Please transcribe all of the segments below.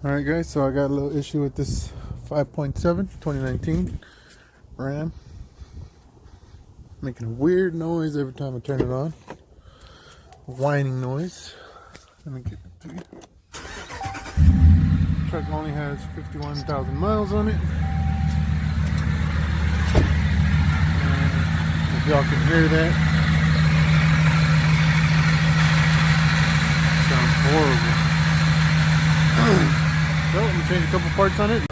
Alright guys, so I got a little issue with this 5.7 2019 Ram. Making a weird noise every time I turn it on. A whining noise. Let me get it to you. Truck only has 51,000 miles on it. If y'all can hear that, sounds horrible. So I'm gonna change a couple parts on it.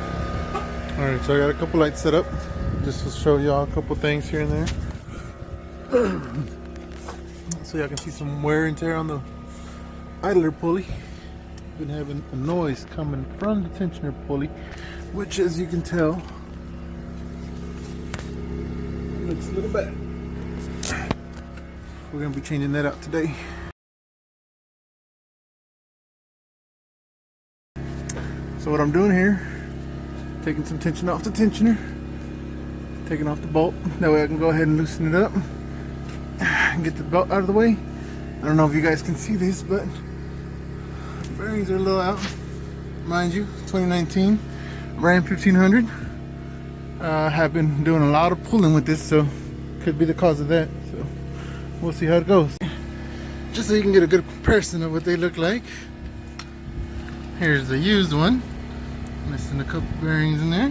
Alright, so I got a couple lights set up just to show y'all a couple things here and there. So y'all can see some wear and tear on the idler pulley. Been having a noise coming from the tensioner pulley, which, as you can tell, looks a little bad. We're gonna be changing that out today. So what I'm doing here, taking some tension off the tensioner, taking off the bolt, that way I can go ahead and loosen it up and get the belt out of the way. I don't know if you guys can see this, but the bearings are a little out. Mind you, 2019 Ram 1500. Have been doing a lot of pulling with this, so could be the cause of that. So we'll see how it goes. Just so you can get a good comparison of what they look like. Here's the used one. Missing a couple bearings in there.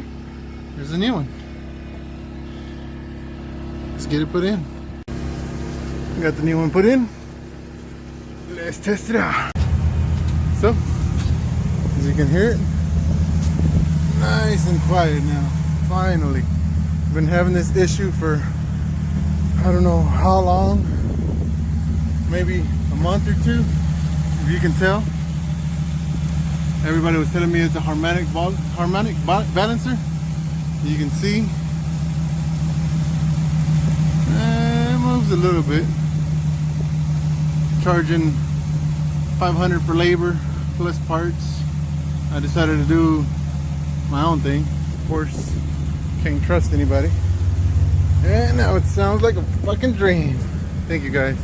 Here's a new one. Let's get it put in. Got the new one put in. Let's test it out. So, as you can hear it, nice and quiet now. Finally. Been having this issue for I don't know how long. Maybe a month or two, if you can tell. Everybody was telling me it's a harmonic balancer. You can see it moves a little bit. Charging $500 for labor plus parts. I decided to do my own thing. Of course, can't trust anybody. And now it sounds like a fucking dream. Thank you guys.